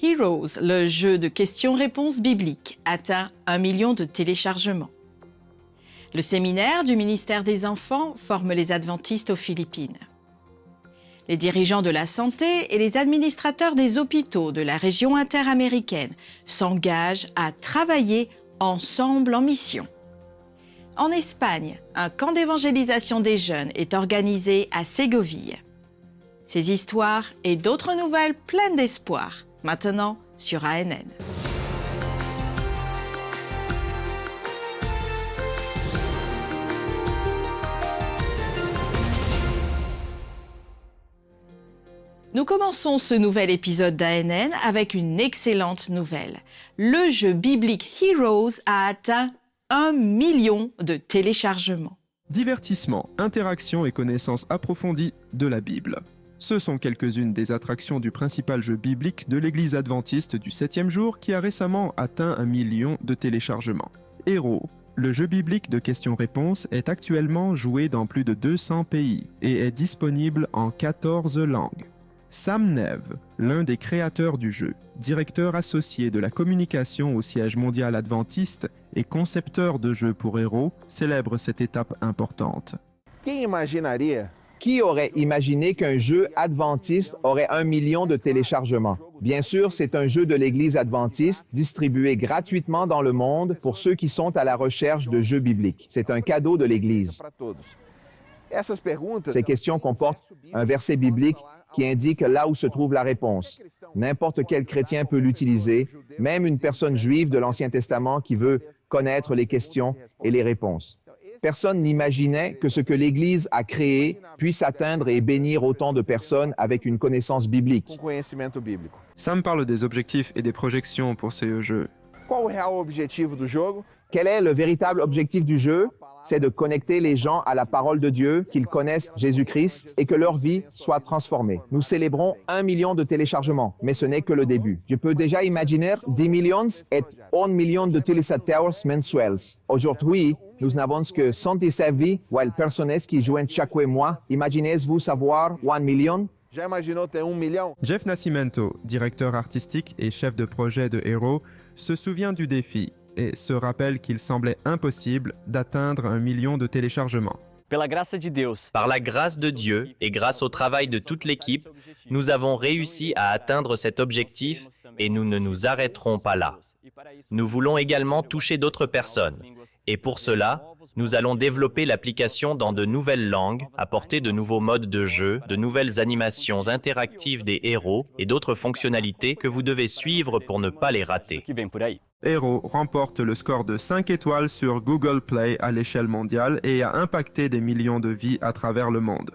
Heroes, le jeu de questions-réponses bibliques, atteint 1 million de téléchargements. Le séminaire du ministère des Enfants forme les adventistes aux Philippines. Les dirigeants de la santé et les administrateurs des hôpitaux de la région interaméricaine s'engagent à travailler ensemble en mission. En Espagne, un camp d'évangélisation des jeunes est organisé à Ségovie. Ces histoires et d'autres nouvelles pleines d'espoir, maintenant sur ANN. Nous commençons ce nouvel épisode d'ANN avec une excellente nouvelle. Le jeu biblique Heroes a atteint 1 million de téléchargements. Divertissement, interaction et connaissance approfondie de la Bible. Ce sont quelques-unes des attractions du principal jeu biblique de l'Église adventiste du 7e jour qui a récemment atteint 1 million de téléchargements. Héros, le jeu biblique de questions-réponses est actuellement joué dans plus de 200 pays et est disponible en 14 langues. Sam Neve, l'un des créateurs du jeu, directeur associé de la communication au siège mondial adventiste et concepteur de jeux pour héros, célèbre cette étape importante. Qui aurait imaginé qu'un jeu adventiste aurait 1 million de téléchargements? Bien sûr, c'est un jeu de l'Église adventiste distribué gratuitement dans le monde pour ceux qui sont à la recherche de jeux bibliques. C'est un cadeau de l'Église. Ces questions comportent un verset biblique qui indique là où se trouve la réponse. N'importe quel chrétien peut l'utiliser, même une personne juive de l'Ancien Testament qui veut connaître les questions et les réponses. Personne n'imaginait que ce que l'Église a créé puisse atteindre et bénir autant de personnes avec une connaissance biblique. Sam parle des objectifs et des projections pour ce jeu. Quel est le véritable objectif du jeu? C'est de connecter les gens à la parole de Dieu, qu'ils connaissent Jésus-Christ et que leur vie soit transformée. Nous célébrons 1 million de téléchargements, mais ce n'est que le début. Je peux déjà imaginer 10 millions et 1 million de téléspectateurs mensuels. Aujourd'hui, nous n'avons que 119 personnes qui jouent chaque mois. Imaginez-vous savoir 1 million? Jeff Nascimento, directeur artistique et chef de projet de Hero, se souvient du défi et se rappelle qu'il semblait impossible d'atteindre 1 million de téléchargements. Par la grâce de Dieu et grâce au travail de toute l'équipe, nous avons réussi à atteindre cet objectif et nous ne nous arrêterons pas là. Nous voulons également toucher d'autres personnes et pour cela, nous allons développer l'application dans de nouvelles langues, apporter de nouveaux modes de jeu, de nouvelles animations interactives des héros et d'autres fonctionnalités que vous devez suivre pour ne pas les rater. Hero remporte le score de 5 étoiles sur Google Play à l'échelle mondiale et a impacté des millions de vies à travers le monde.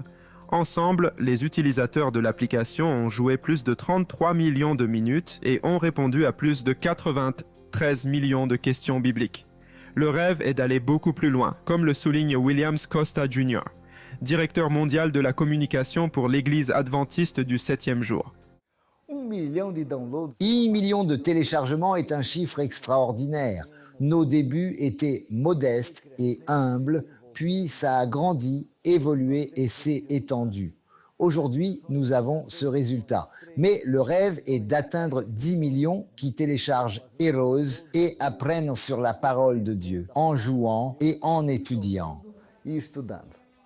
Ensemble, les utilisateurs de l'application ont joué plus de 33 millions de minutes et ont répondu à plus de 93 millions de questions bibliques. Le rêve est d'aller beaucoup plus loin, comme le souligne Williams Costa Jr., directeur mondial de la communication pour l'Église adventiste du 7e jour. 1 million de téléchargements est un chiffre extraordinaire. Nos débuts étaient modestes et humbles, puis ça a grandi, évolué et s'est étendu. Aujourd'hui, nous avons ce résultat. Mais le rêve est d'atteindre 10 millions qui téléchargent Heroes et apprennent sur la parole de Dieu, en jouant et en étudiant.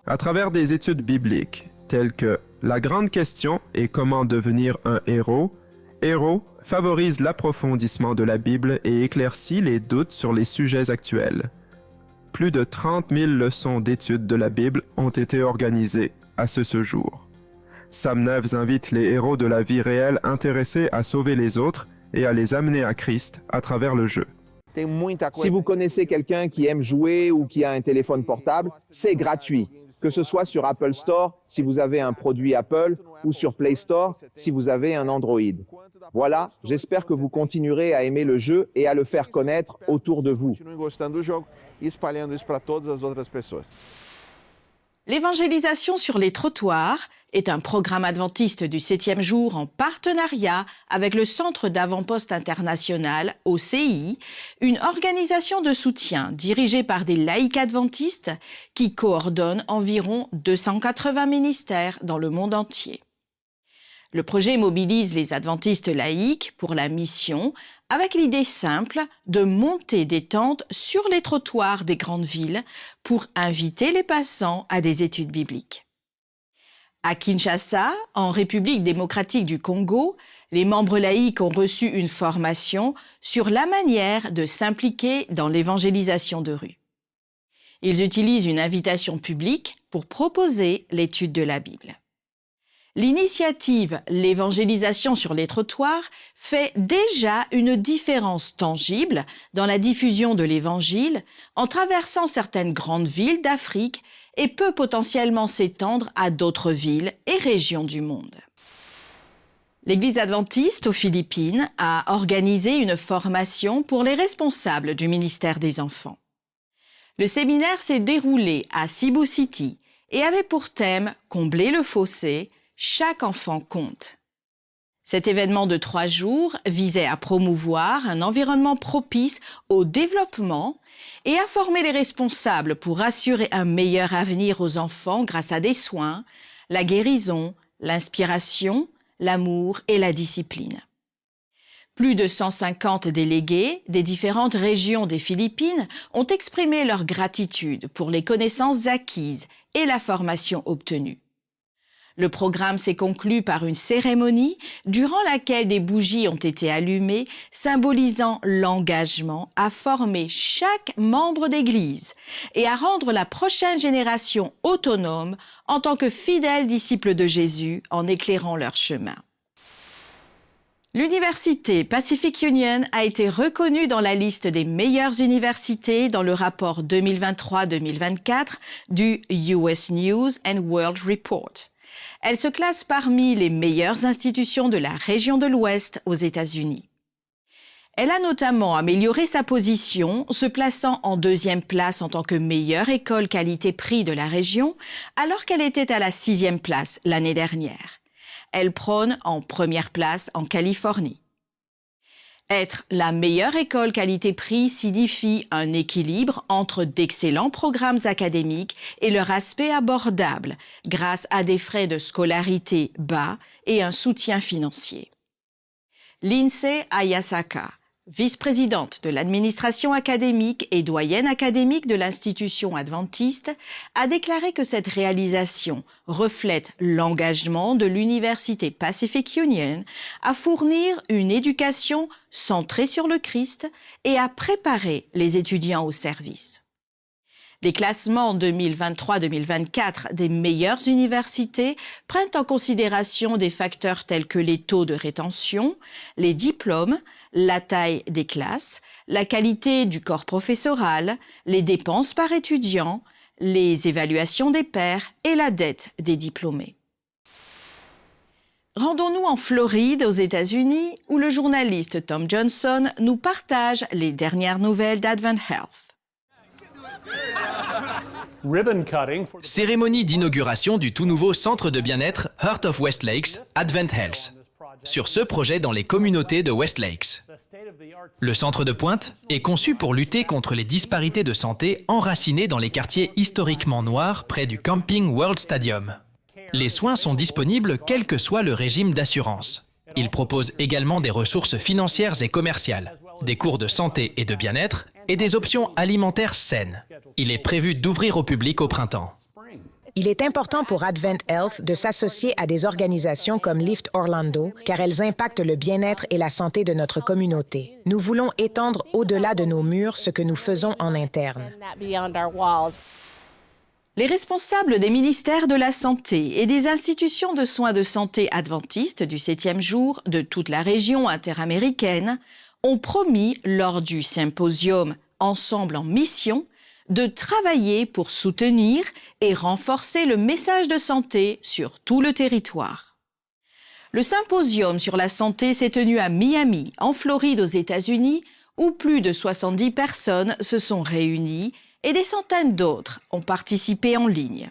À travers des études bibliques, telles que La grande question et comment devenir un héros, Hero favorise l'approfondissement de la Bible et éclaircit les doutes sur les sujets actuels. Plus de 30 000 leçons d'études de la Bible ont été organisées à ce jour. Sam Neve invite les héros de la vie réelle intéressés à sauver les autres et à les amener à Christ à travers le jeu. Si vous connaissez quelqu'un qui aime jouer ou qui a un téléphone portable, c'est gratuit. Que ce soit sur Apple Store, si vous avez un produit Apple, ou sur Play Store, si vous avez un Android. Voilà, j'espère que vous continuerez à aimer le jeu et à le faire connaître autour de vous. L'évangélisation sur les trottoirs est un programme adventiste du 7e jour en partenariat avec le Centre d'avant-poste international, OCI, une organisation de soutien dirigée par des laïcs adventistes qui coordonnent environ 280 ministères dans le monde entier. Le projet mobilise les adventistes laïcs pour la mission avec l'idée simple de monter des tentes sur les trottoirs des grandes villes pour inviter les passants à des études bibliques. À Kinshasa, en République démocratique du Congo, les membres laïcs ont reçu une formation sur la manière de s'impliquer dans l'évangélisation de rue. Ils utilisent une invitation publique pour proposer l'étude de la Bible. L'initiative « L'évangélisation sur les trottoirs » fait déjà une différence tangible dans la diffusion de l'Évangile en traversant certaines grandes villes d'Afrique et peut potentiellement s'étendre à d'autres villes et régions du monde. L'Église adventiste aux Philippines a organisé une formation pour les responsables du ministère des enfants. Le séminaire s'est déroulé à Cebu City et avait pour thème « Combler le fossé ». Chaque enfant compte. Cet événement de 3 jours visait à promouvoir un environnement propice au développement et à former les responsables pour assurer un meilleur avenir aux enfants grâce à des soins, la guérison, l'inspiration, l'amour et la discipline. Plus de 150 délégués des différentes régions des Philippines ont exprimé leur gratitude pour les connaissances acquises et la formation obtenue. Le programme s'est conclu par une cérémonie durant laquelle des bougies ont été allumées, symbolisant l'engagement à former chaque membre d'Église et à rendre la prochaine génération autonome en tant que fidèles disciples de Jésus en éclairant leur chemin. L'université Pacific Union a été reconnue dans la liste des meilleures universités dans le rapport 2023-2024 du US News and World Report. Elle se classe parmi les meilleures institutions de la région de l'Ouest aux États-Unis. Elle a notamment amélioré sa position, se plaçant en 2e place en tant que meilleure école qualité-prix de la région, alors qu'elle était à la 6e place l'année dernière. Elle prône en 1re place en Californie. Être la meilleure école qualité-prix signifie un équilibre entre d'excellents programmes académiques et leur aspect abordable grâce à des frais de scolarité bas et un soutien financier. Lindsay Ayasaka, vice-présidente de l'administration académique et doyenne académique de l'institution adventiste, a déclaré que cette réalisation reflète l'engagement de l'Université Pacific Union à fournir une éducation centrée sur le Christ et à préparer les étudiants au service. Les classements 2023-2024 des meilleures universités prennent en considération des facteurs tels que les taux de rétention, les diplômes, la taille des classes, la qualité du corps professoral, les dépenses par étudiant, les évaluations des pairs et la dette des diplômés. Rendons-nous en Floride, aux États-Unis, où le journaliste Tom Johnson nous partage les dernières nouvelles d'Advent Health. Cérémonie d'inauguration du tout nouveau centre de bien-être Heart of West Lakes, Advent Health, sur ce projet dans les communautés de West Lakes. Le centre de pointe est conçu pour lutter contre les disparités de santé enracinées dans les quartiers historiquement noirs près du Camping World Stadium. Les soins sont disponibles quel que soit le régime d'assurance. Il propose également des ressources financières et commerciales, des cours de santé et de bien-être et des options alimentaires saines. Il est prévu d'ouvrir au public au printemps. Il est important pour Advent Health de s'associer à des organisations comme Lift Orlando, car elles impactent le bien-être et la santé de notre communauté. Nous voulons étendre au-delà de nos murs ce que nous faisons en interne. Les responsables des ministères de la Santé et des institutions de soins de santé adventistes du 7e jour de toute la région interaméricaine ont promis lors du symposium Ensemble en mission de travailler pour soutenir et renforcer le message de santé sur tout le territoire. Le symposium sur la santé s'est tenu à Miami, en Floride, aux États-Unis, où plus de 70 personnes se sont réunies et des centaines d'autres ont participé en ligne.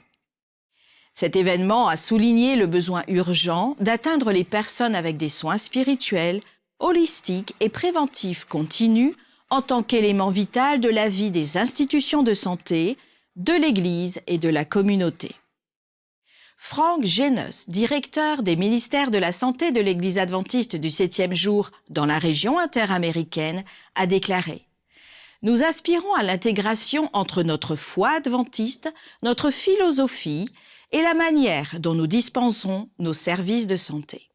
Cet événement a souligné le besoin urgent d'atteindre les personnes avec des soins spirituels, holistiques et préventifs continus en tant qu'élément vital de la vie des institutions de santé, de l'Église et de la communauté. Frank Genos, directeur des ministères de la Santé de l'Église adventiste du 7e jour dans la région interaméricaine, a déclaré « Nous aspirons à l'intégration entre notre foi adventiste, notre philosophie et la manière dont nous dispensons nos services de santé. »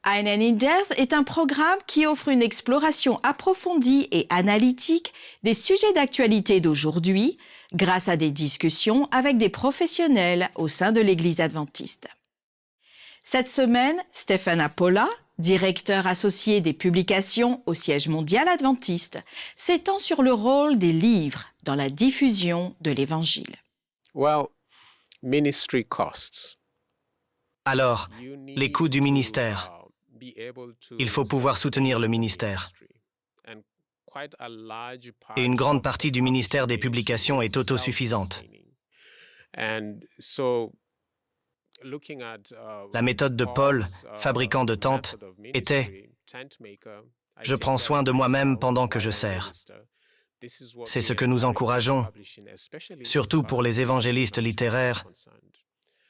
INN in Depth est un programme qui offre une exploration approfondie et analytique des sujets d'actualité d'aujourd'hui grâce à des discussions avec des professionnels au sein de l'Église adventiste. Cette semaine, Stephen Apolla, directeur associé des publications au siège mondial adventiste, s'étend sur le rôle des livres dans la diffusion de l'Évangile. Alors, les coûts du ministère. Il faut pouvoir soutenir le ministère. Et une grande partie du ministère des publications est autosuffisante. La méthode de Paul, fabricant de tentes, était « Je prends soin de moi-même pendant que je sers ». C'est ce que nous encourageons, surtout pour les évangélistes littéraires,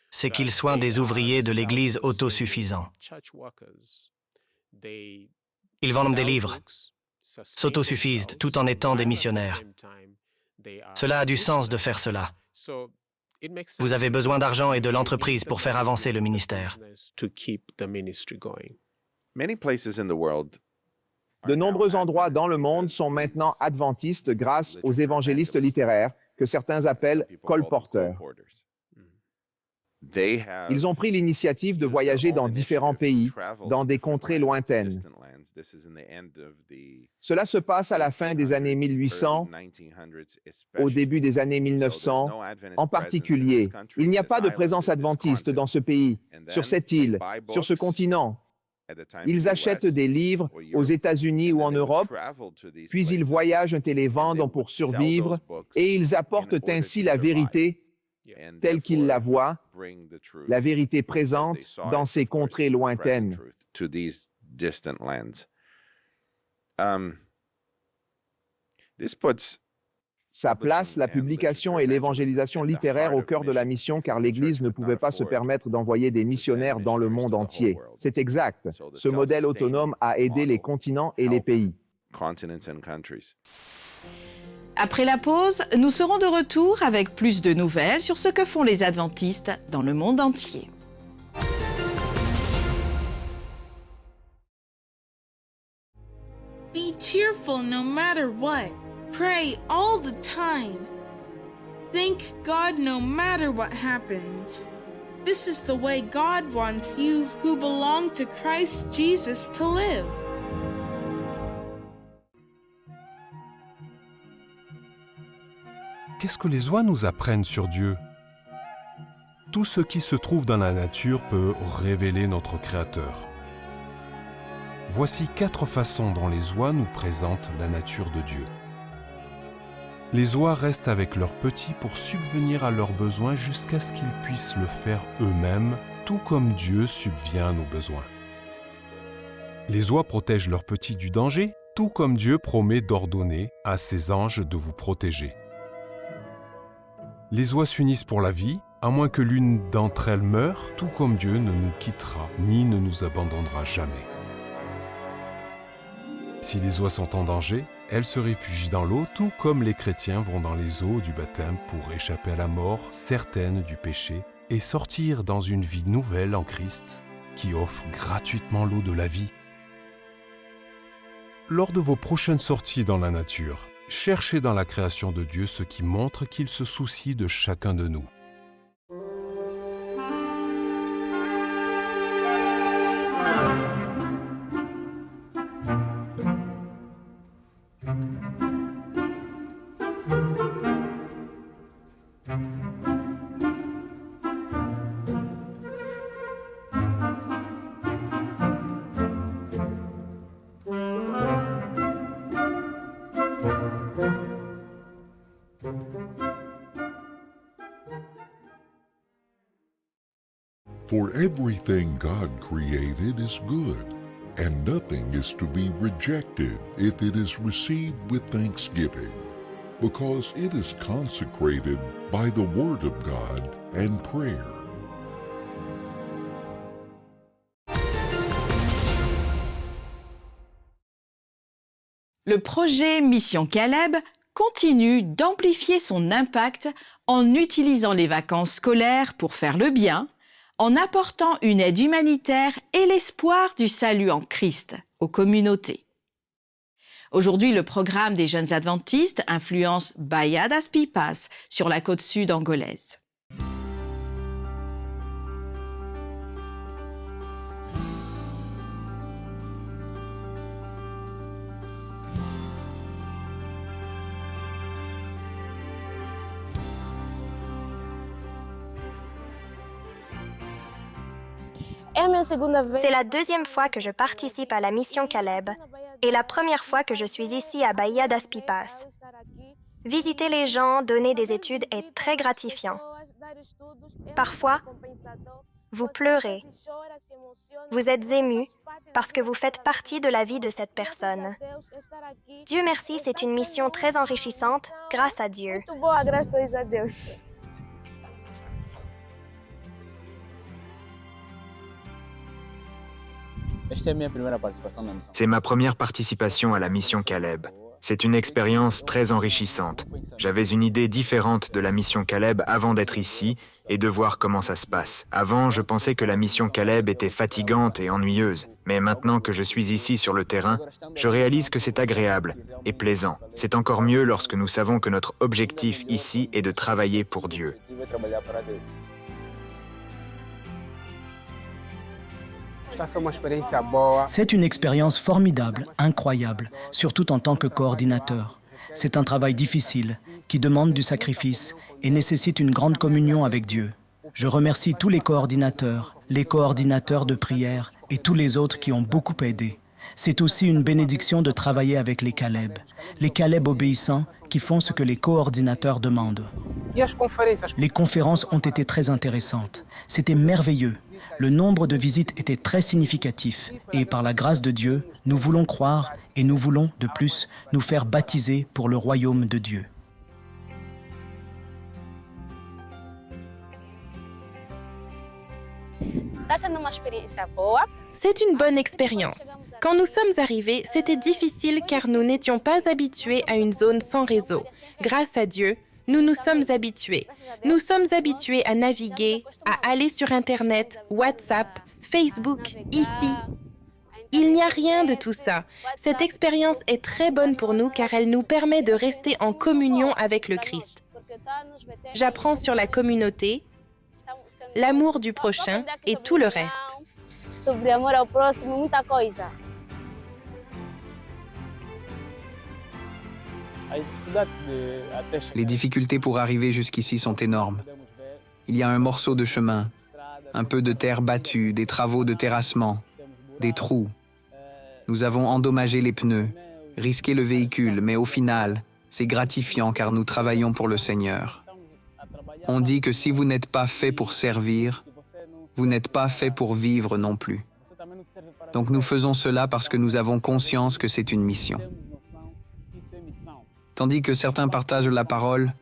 c'est qu'ils soient des ouvriers de l'Église autosuffisants. Ils vendent des livres, s'autosuffisent tout en étant des missionnaires. Cela a du sens de faire cela. Vous avez besoin d'argent et de l'entreprise pour faire avancer le ministère. De nombreux endroits dans le monde sont maintenant adventistes grâce aux évangélistes littéraires, que certains appellent colporteurs. Ils ont pris l'initiative de voyager dans différents pays, dans des contrées lointaines. Cela se passe à la fin des années 1800, au début des années 1900. En particulier, il n'y a pas de présence adventiste dans ce pays, sur cette île, sur ce continent. Ils achètent des livres aux États-Unis ou en Europe, puis ils voyagent et les vendent pour survivre, et ils apportent ainsi la vérité telle qu'ils la voient, la vérité présente dans ces contrées lointaines. Ça place la publication et l'évangélisation littéraire au cœur de la mission car l'Église ne pouvait pas se permettre d'envoyer des missionnaires dans le monde entier. C'est exact. Ce modèle autonome a aidé les continents et les pays. Après la pause, nous serons de retour avec plus de nouvelles sur ce que font les adventistes dans le monde entier. Be cheerful no matter what. Pray all the time. Thank God no matter what happens. This is the way God wants you who belong to Christ Jesus to live. Qu'est-ce que les oies nous apprennent sur Dieu? Tout ce qui se trouve dans la nature peut révéler notre Créateur. Voici 4 façons dont les oies nous présentent la nature de Dieu. Les oies restent avec leurs petits pour subvenir à leurs besoins jusqu'à ce qu'ils puissent le faire eux-mêmes, tout comme Dieu subvient à nos besoins. Les oies protègent leurs petits du danger, tout comme Dieu promet d'ordonner à ses anges de vous protéger. Les oies s'unissent pour la vie, à moins que l'une d'entre elles meure, tout comme Dieu ne nous quittera ni ne nous abandonnera jamais. Si les oies sont en danger, elles se réfugient dans l'eau, tout comme les chrétiens vont dans les eaux du baptême pour échapper à la mort certaine du péché et sortir dans une vie nouvelle en Christ qui offre gratuitement l'eau de la vie. Lors de vos prochaines sorties dans la nature, cherchez dans la création de Dieu ce qui montre qu'il se soucie de chacun de nous. For everything God created is good, and nothing is to be rejected if it is received with thanksgiving. because it is consecrated by the Word of God and prayer. Le projet Mission Caleb continue d'amplifier son impact en utilisant les vacances scolaires pour faire le bien, en apportant une aide humanitaire et l'espoir du salut en Christ aux communautés. Aujourd'hui, le programme des jeunes adventistes influence Baía das Pipas sur la côte sud angolaise. C'est la deuxième fois que je participe à la mission Caleb et la première fois que je suis ici à Baía das Pipas. Visiter les gens, donner des études est très gratifiant. Parfois, vous pleurez. Vous êtes ému parce que vous faites partie de la vie de cette personne. Dieu merci, c'est une mission très enrichissante grâce à Dieu. C'est ma première participation à la mission Caleb. C'est une expérience très enrichissante. J'avais une idée différente de la mission Caleb avant d'être ici et de voir comment ça se passe. Avant, je pensais que la mission Caleb était fatigante et ennuyeuse. Mais maintenant que je suis ici sur le terrain, je réalise que c'est agréable et plaisant. C'est encore mieux lorsque nous savons que notre objectif ici est de travailler pour Dieu. C'est une expérience formidable, incroyable, surtout en tant que coordinateur. C'est un travail difficile, qui demande du sacrifice et nécessite une grande communion avec Dieu. Je remercie tous les coordinateurs de prière et tous les autres qui ont beaucoup aidé. C'est aussi une bénédiction de travailler avec les Caleb obéissants qui font ce que les coordinateurs demandent. Les conférences ont été très intéressantes. C'était merveilleux. Le nombre de visites était très significatif et par la grâce de Dieu, nous voulons croire et nous voulons, de plus, nous faire baptiser pour le royaume de Dieu. C'est une bonne expérience. Quand nous sommes arrivés, c'était difficile car nous n'étions pas habitués à une zone sans réseau. Grâce à Dieu, nous nous sommes habitués. Nous sommes habitués à naviguer, à aller sur Internet, WhatsApp, Facebook, ici. Il n'y a rien de tout ça. Cette expérience est très bonne pour nous car elle nous permet de rester en communion avec le Christ. J'apprends sur la communauté, l'amour du prochain et tout le reste. Les difficultés pour arriver jusqu'ici sont énormes. Il y a un morceau de chemin, un peu de terre battue, des travaux de terrassement, des trous. Nous avons endommagé les pneus, risqué le véhicule, mais au final, c'est gratifiant car nous travaillons pour le Seigneur. On dit que si vous n'êtes pas fait pour servir, vous n'êtes pas fait pour vivre non plus. Donc nous faisons cela parce que nous avons conscience que c'est une mission. Tandis que certains partagent la parole,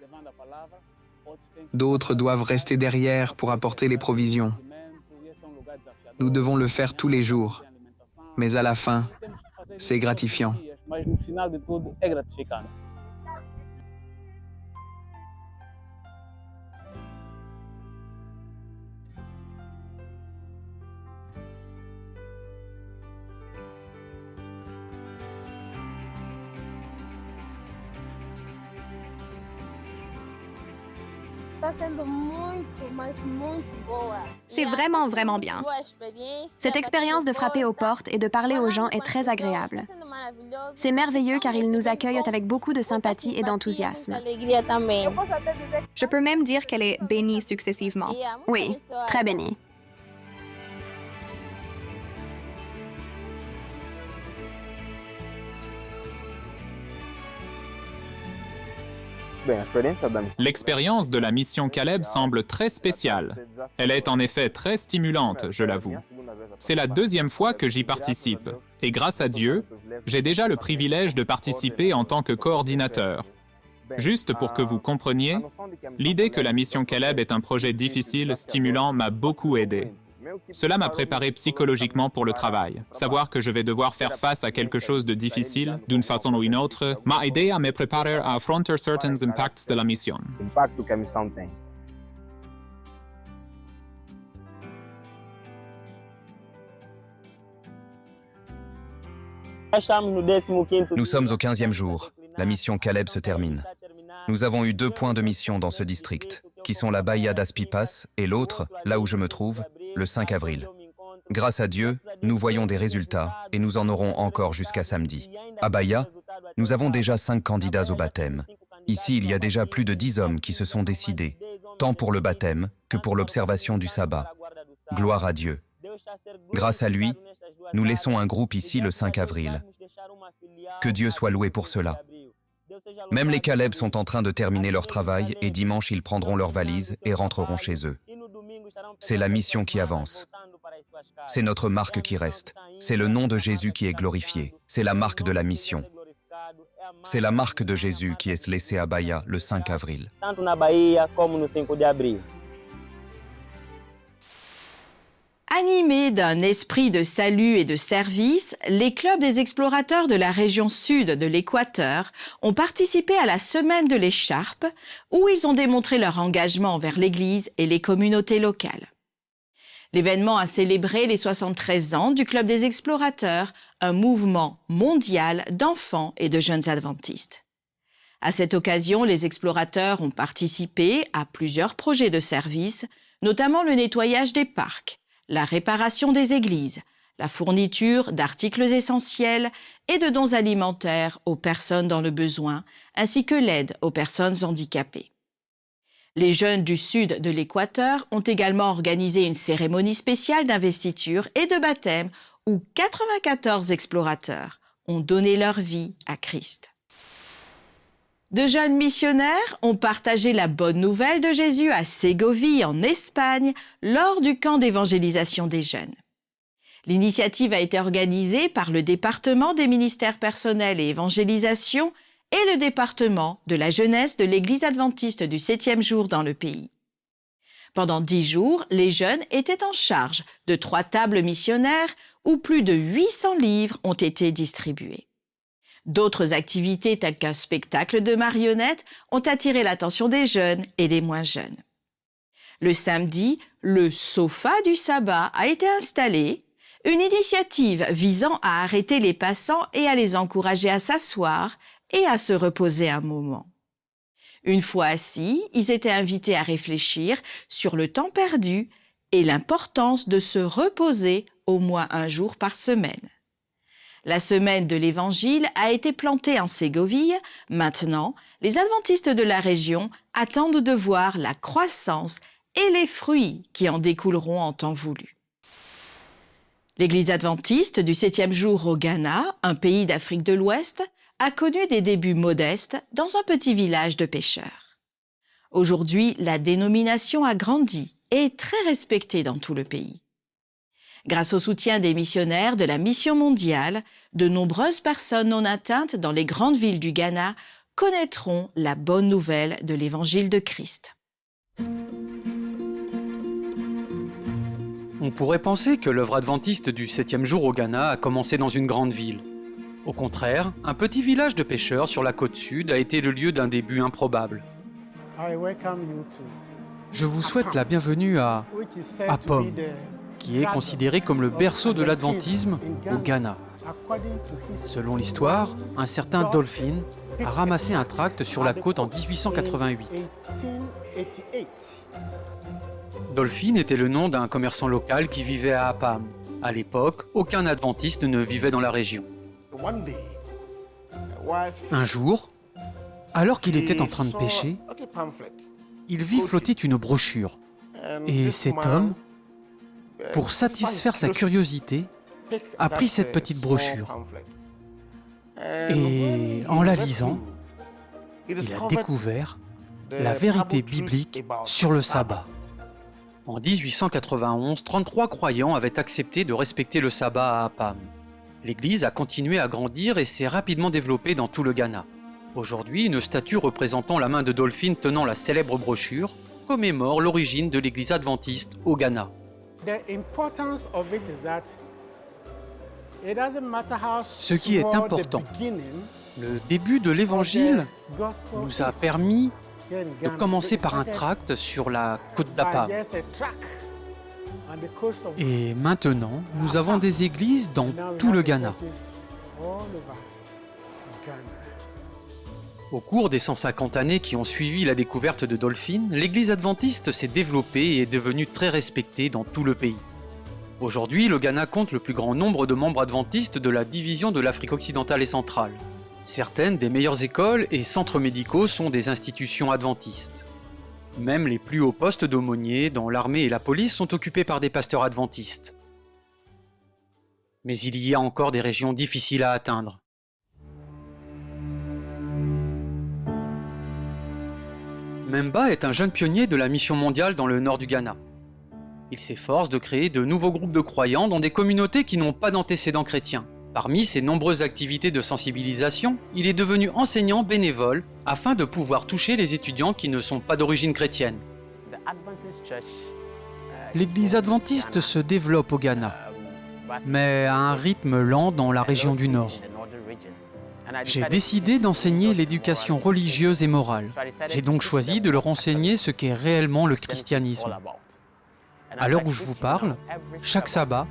d'autres doivent rester derrière pour apporter les provisions. Nous devons le faire tous les jours, mais à la fin, c'est gratifiant. C'est vraiment, vraiment bien. Cette expérience de frapper aux portes et de parler aux gens est très agréable. C'est merveilleux car ils nous accueillent avec beaucoup de sympathie et d'enthousiasme. Je peux même dire qu'elle est bénie successivement. Oui, très bénie. L'expérience de la mission Caleb semble très spéciale. Elle est en effet très stimulante, je l'avoue. C'est la deuxième fois que j'y participe, et grâce à Dieu, j'ai déjà le privilège de participer en tant que coordinateur. Juste pour que vous compreniez, l'idée que la mission Caleb est un projet difficile, stimulant, m'a beaucoup aidé. Cela m'a préparé psychologiquement pour le travail. Savoir que je vais devoir faire face à quelque chose de difficile, d'une façon ou une autre, m'a aidé à me préparer à affronter certains impacts de la mission. Nous sommes au 15e jour. La mission Caleb se termine. Nous avons eu 2 points de mission dans ce district, qui sont la Bahia das Pipas et l'autre, là où je me trouve, le 5 avril. Grâce à Dieu, nous voyons des résultats et nous en aurons encore jusqu'à samedi. À Bahia, nous avons déjà 5 candidats au baptême. Ici, il y a déjà plus de 10 hommes qui se sont décidés, tant pour le baptême que pour l'observation du sabbat. Gloire à Dieu. Grâce à lui, nous laissons un groupe ici le 5 avril. Que Dieu soit loué pour cela. Même les Caleb sont en train de terminer leur travail et dimanche ils prendront leurs valises et rentreront chez eux. C'est la mission qui avance. C'est notre marque qui reste. C'est le nom de Jésus qui est glorifié. C'est la marque de la mission. C'est la marque de Jésus qui est laissée à Bahia le 5 avril. Animés d'un esprit de salut et de service, les clubs des explorateurs de la région sud de l'Équateur ont participé à la Semaine de l'Écharpe, où ils ont démontré leur engagement envers l'Église et les communautés locales. L'événement a célébré les 73 ans du Club des explorateurs, un mouvement mondial d'enfants et de jeunes adventistes. À cette occasion, les explorateurs ont participé à plusieurs projets de service, notamment le nettoyage des parcs, la réparation des églises, la fourniture d'articles essentiels et de dons alimentaires aux personnes dans le besoin, ainsi que l'aide aux personnes handicapées. Les jeunes du sud de l'Équateur ont également organisé une cérémonie spéciale d'investiture et de baptême où 94 explorateurs ont donné leur vie à Christ. De jeunes missionnaires ont partagé la bonne nouvelle de Jésus à Ségovie, en Espagne, lors du camp d'évangélisation des jeunes. L'initiative a été organisée par le département des ministères personnels et évangélisation et le département de la jeunesse de l'Église adventiste du 7e jour dans le pays. Pendant 10 jours, les jeunes étaient en charge de 3 tables missionnaires où plus de 800 livres ont été distribués. D'autres activités telles qu'un spectacle de marionnettes ont attiré l'attention des jeunes et des moins jeunes. Le samedi, le sofa du sabbat a été installé, une initiative visant à arrêter les passants et à les encourager à s'asseoir et à se reposer un moment. Une fois assis, ils étaient invités à réfléchir sur le temps perdu et l'importance de se reposer au moins 1 jour par semaine. La semaine de l'Évangile a été plantée en Ségovie. Maintenant, les adventistes de la région attendent de voir la croissance et les fruits qui en découleront en temps voulu. L'Église adventiste du 7e jour au Ghana, un pays d'Afrique de l'Ouest, a connu des débuts modestes dans un petit village de pêcheurs. Aujourd'hui, la dénomination a grandi et est très respectée dans tout le pays. Grâce au soutien des missionnaires de la Mission mondiale, de nombreuses personnes non atteintes dans les grandes villes du Ghana connaîtront la bonne nouvelle de l'Évangile de Christ. On pourrait penser que l'œuvre adventiste du 7e jour au Ghana a commencé dans une grande ville. Au contraire, un petit village de pêcheurs sur la côte sud a été le lieu d'un début improbable. Je vous souhaite la bienvenue à Apom, qui est considéré comme le berceau de l'adventisme au Ghana. Selon l'histoire, un certain Dolphin a ramassé un tract sur la côte en 1888. Dolphin était le nom d'un commerçant local qui vivait à Apam. À l'époque, aucun adventiste ne vivait dans la région. Un jour, alors qu'il était en train de pêcher, il vit flotter une brochure. Et cet homme, pour satisfaire sa curiosité, a pris cette petite brochure. Et en la lisant, il a découvert la vérité biblique sur le sabbat. En 1891, 33 croyants avaient accepté de respecter le sabbat à Apam. L'Église a continué à grandir et s'est rapidement développée dans tout le Ghana. Aujourd'hui, une statue représentant la main de Dolphin tenant la célèbre brochure commémore l'origine de l'Église adventiste au Ghana. Ce qui est important, le début de l'Évangile nous a permis de commencer par un tract sur la côte d'Apa. Et maintenant, nous avons des églises dans tout le Ghana. Au cours des 150 années qui ont suivi la découverte de Dolphin, l'église adventiste s'est développée et est devenue très respectée dans tout le pays. Aujourd'hui, le Ghana compte le plus grand nombre de membres adventistes de la division de l'Afrique occidentale et centrale. Certaines des meilleures écoles et centres médicaux sont des institutions adventistes. Même les plus hauts postes d'aumôniers dans l'armée et la police sont occupés par des pasteurs adventistes. Mais il y a encore des régions difficiles à atteindre. Memba est un jeune pionnier de la mission mondiale dans le nord du Ghana. Il s'efforce de créer de nouveaux groupes de croyants dans des communautés qui n'ont pas d'antécédents chrétiens. Parmi ses nombreuses activités de sensibilisation, il est devenu enseignant bénévole afin de pouvoir toucher les étudiants qui ne sont pas d'origine chrétienne. L'église adventiste se développe au Ghana, mais à un rythme lent dans la région du Nord. J'ai décidé d'enseigner l'éducation religieuse et morale. J'ai donc choisi de leur enseigner ce qu'est réellement le christianisme. À l'heure où je vous parle, chaque sabbat,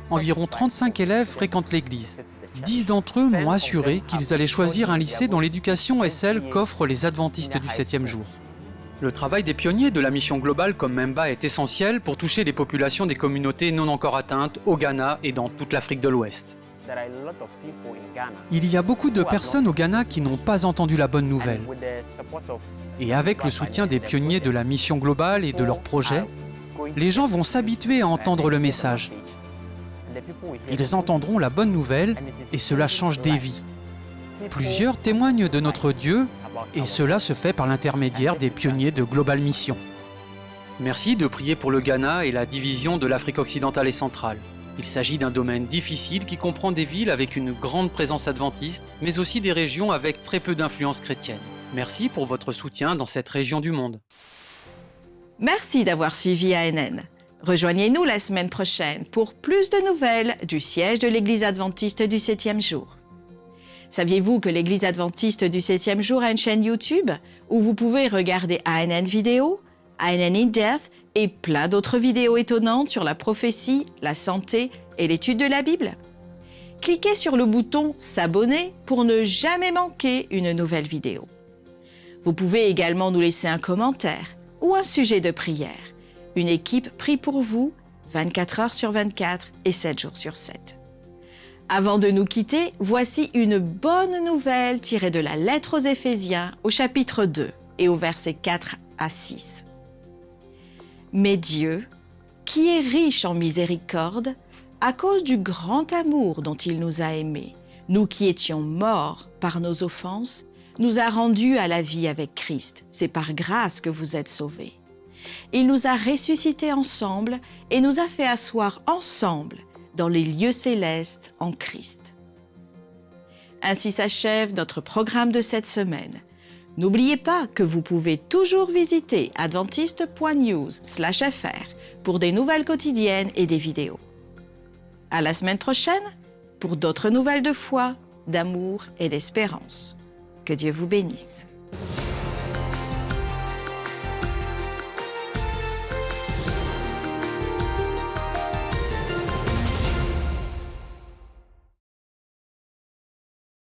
environ 35 élèves fréquentent l'église. 10 d'entre eux m'ont assuré qu'ils allaient choisir un lycée dont l'éducation est celle qu'offrent les adventistes du 7e jour. Le travail des pionniers de la mission globale comme Memba est essentiel pour toucher les populations des communautés non encore atteintes au Ghana et dans toute l'Afrique de l'Ouest. Il y a beaucoup de personnes au Ghana qui n'ont pas entendu la bonne nouvelle. Et avec le soutien des pionniers de la mission globale et de leurs projets, les gens vont s'habituer à entendre le message. Ils entendront la bonne nouvelle et cela change des vies. Plusieurs témoignent de notre Dieu et cela se fait par l'intermédiaire des pionniers de Global Mission. Merci de prier pour le Ghana et la division de l'Afrique occidentale et centrale. Il s'agit d'un domaine difficile qui comprend des villes avec une grande présence adventiste, mais aussi des régions avec très peu d'influence chrétienne. Merci pour votre soutien dans cette région du monde. Merci d'avoir suivi ANN. Rejoignez-nous la semaine prochaine pour plus de nouvelles du siège de l'Église adventiste du 7e jour. Saviez-vous que l'Église adventiste du 7e jour a une chaîne YouTube où vous pouvez regarder ANN vidéo, ANN in Depth et plein d'autres vidéos étonnantes sur la prophétie, la santé et l'étude de la Bible? Cliquez sur le bouton « S'abonner » pour ne jamais manquer une nouvelle vidéo. Vous pouvez également nous laisser un commentaire ou un sujet de prière. Une équipe prie pour vous 24 heures sur 24 et 7 jours sur 7. Avant de nous quitter, voici une bonne nouvelle tirée de la lettre aux Éphésiens au chapitre 2 et au verset 4 à 6. Mais Dieu, qui est riche en miséricorde, à cause du grand amour dont il nous a aimés, nous qui étions morts par nos offenses, nous a rendus à la vie avec Christ. C'est par grâce que vous êtes sauvés. Il nous a ressuscités ensemble et nous a fait asseoir ensemble dans les lieux célestes en Christ. Ainsi s'achève notre programme de cette semaine. N'oubliez pas que vous pouvez toujours visiter adventiste.news/fr pour des nouvelles quotidiennes et des vidéos. À la semaine prochaine pour d'autres nouvelles de foi, d'amour et d'espérance. Que Dieu vous bénisse.